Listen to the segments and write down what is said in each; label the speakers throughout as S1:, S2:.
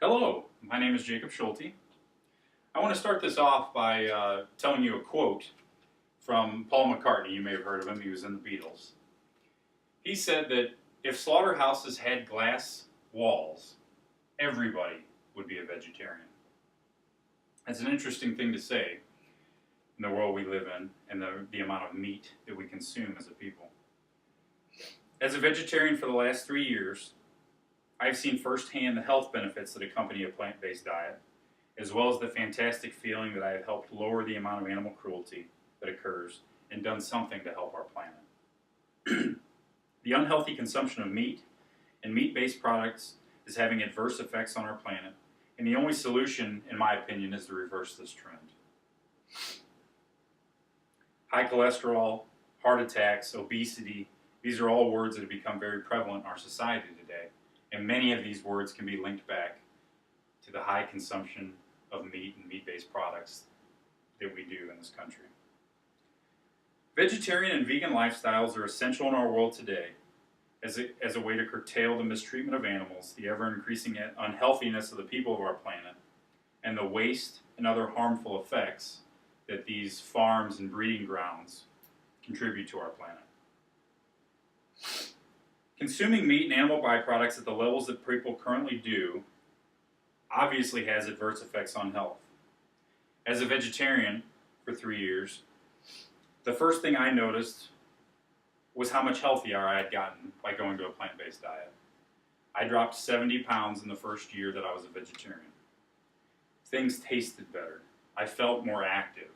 S1: Hello, my name is Jacob Schulte. I want to start this off by telling you a quote from Paul McCartney. You may have heard of him, he was in the Beatles. He said that if slaughterhouses had glass walls, everybody would be a vegetarian. That's an interesting thing to say in the world we live in and the amount of meat that we consume as a people. As a vegetarian for the last 3 years, I've seen firsthand the health benefits that accompany a plant-based diet, as well as the fantastic feeling that I have helped lower the amount of animal cruelty that occurs and done something to help our planet. The unhealthy consumption of meat and meat-based products is having adverse effects on our planet, and the only solution, in my opinion, is to reverse this trend. High cholesterol, heart attacks, obesity, these are all words that have become very prevalent in our society today. And many of these words can be linked back to the high consumption of meat and meat-based products that we do in this country. Vegetarian and vegan lifestyles are essential in our world today as a way to curtail the mistreatment of animals, the ever-increasing unhealthiness of the people of our planet, and the waste and other harmful effects that these farms and breeding grounds contribute to our planet. Consuming meat and animal byproducts at the levels that people currently do obviously has adverse effects on health. As a vegetarian for 3 years, the first thing I noticed was how much healthier I had gotten by going to a plant-based diet. I dropped 70 pounds in the first year that I was a vegetarian. Things tasted better. I felt more active.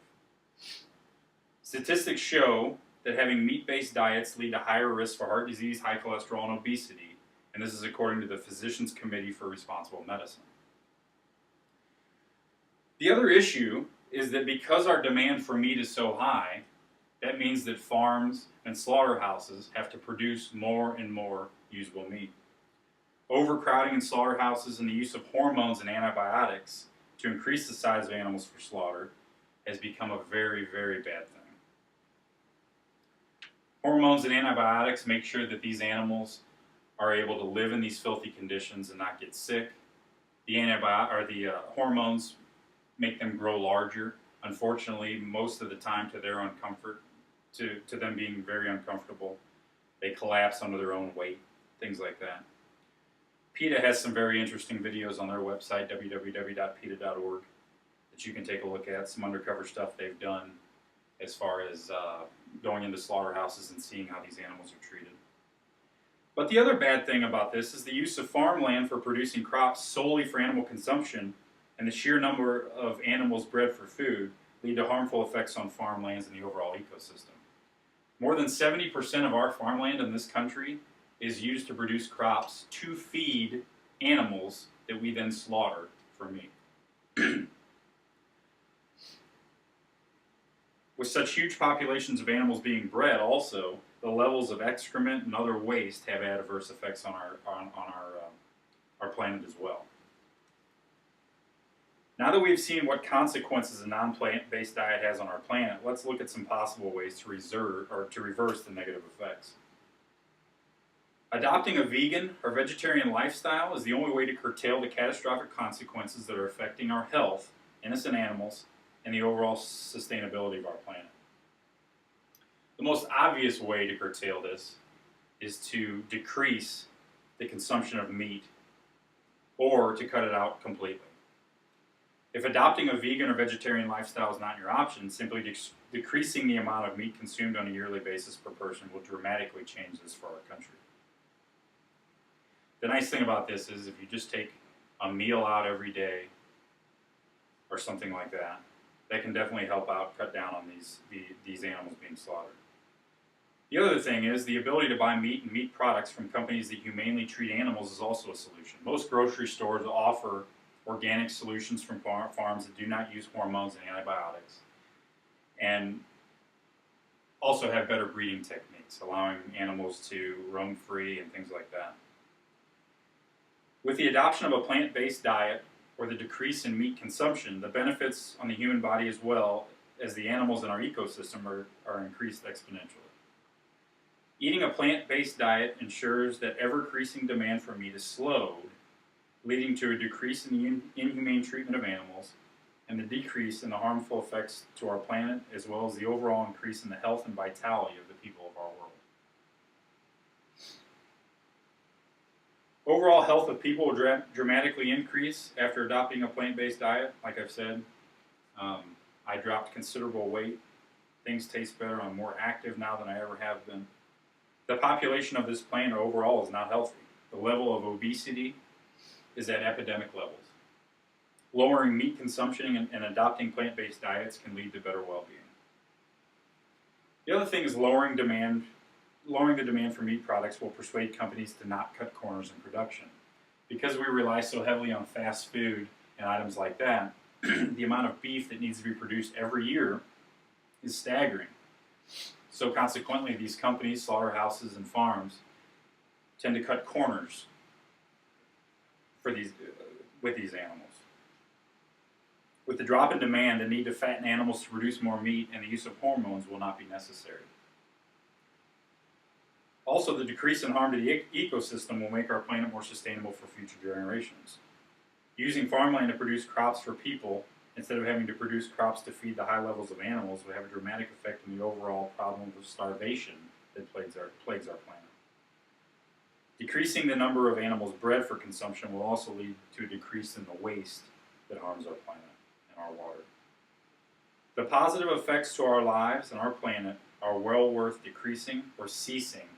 S1: Statistics show that having meat-based diets lead to higher risk for heart disease, high cholesterol, and obesity, and this is according to the Physicians Committee for Responsible Medicine. The other issue is that because our demand for meat is so high, that means that farms and slaughterhouses have to produce more and more usable meat. Overcrowding in slaughterhouses and the use of hormones and antibiotics to increase the size of animals for slaughter has become a very, very bad thing. Hormones and antibiotics make sure that these animals are able to live in these filthy conditions and not get sick. The hormones make them grow larger. Unfortunately, most of the time to their own comfort, to them being very uncomfortable. They collapse under their own weight, things like that. PETA has some very interesting videos on their website, www.peta.org, that you can take a look at, some undercover stuff they've done as far as going into slaughterhouses and seeing how these animals are treated. But the other bad thing about this is the use of farmland for producing crops solely for animal consumption and the sheer number of animals bred for food lead to harmful effects on farmlands and the overall ecosystem. More than 70% of our farmland in this country is used to produce crops to feed animals that we then slaughter for meat. With such huge populations of animals being bred also, the levels of excrement and other waste have adverse effects on our planet as well. Now that we've seen what consequences a non-plant-based diet has on our planet, let's look at some possible ways to reverse the negative effects. Adopting a vegan or vegetarian lifestyle is the only way to curtail the catastrophic consequences that are affecting our health, innocent animals, and the overall sustainability of our planet. The most obvious way to curtail this is to decrease the consumption of meat or to cut it out completely. If adopting a vegan or vegetarian lifestyle is not your option, simply decreasing the amount of meat consumed on a yearly basis per person will dramatically change this for our country. The nice thing about this is if you just take a meal out every day or something like that, that can definitely help out, cut down on these animals being slaughtered. The other thing is the ability to buy meat and meat products from companies that humanely treat animals is also a solution. Most grocery stores offer organic solutions from farms that do not use hormones and antibiotics, and also have better breeding techniques, allowing animals to roam free and things like that. With the adoption of a plant-based diet or the decrease in meat consumption, the benefits on the human body as well as the animals in our ecosystem are increased exponentially. Eating a plant-based diet ensures that ever-increasing demand for meat is slowed leading to a decrease in the inhumane treatment of animals and the decrease in the harmful effects to our planet, as well as the overall increase in the health and vitality of the people of our world. Overall health of people will dramatically increase after adopting a plant-based diet. Like I've said, I dropped considerable weight. Things taste better. I'm more active now than I ever have been. The population of this planet overall is now healthy. The level of obesity is at epidemic levels. Lowering meat consumption and adopting plant-based diets can lead to better well-being. The other thing is lowering the demand for meat products will persuade companies to not cut corners in production. Because we rely so heavily on fast food and items like that, the amount of beef that needs to be produced every year is staggering. So consequently, these companies, slaughterhouses, and farms tend to cut corners with these animals. With the drop in demand, the need to fatten animals to produce more meat and the use of hormones will not be necessary. Also, the decrease in harm to the ecosystem will make our planet more sustainable for future generations. Using farmland to produce crops for people instead of having to produce crops to feed the high levels of animals would have a dramatic effect on the overall problem of starvation that plagues our planet. Decreasing the number of animals bred for consumption will also lead to a decrease in the waste that harms our planet and our water. The positive effects to our lives and our planet are well worth decreasing or ceasing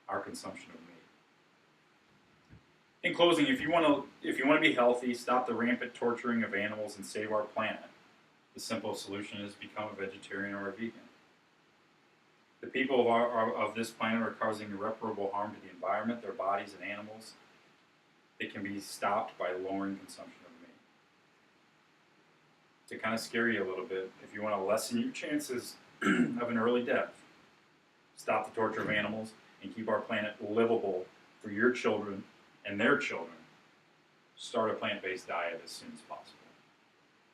S1: our consumption of meat. In closing, if you want to be healthy, stop the rampant torturing of animals and save our planet. The simple solution is become a vegetarian or a vegan. The people of this planet are causing irreparable harm to the environment, their bodies, and animals. It can be stopped by lowering consumption of meat. To kind of scare you a little bit, if you want to lessen your chances of an early death, stop the torture of animals and keep our planet livable for your children and their children. Start a plant-based diet as soon as possible.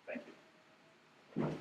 S1: Thank you.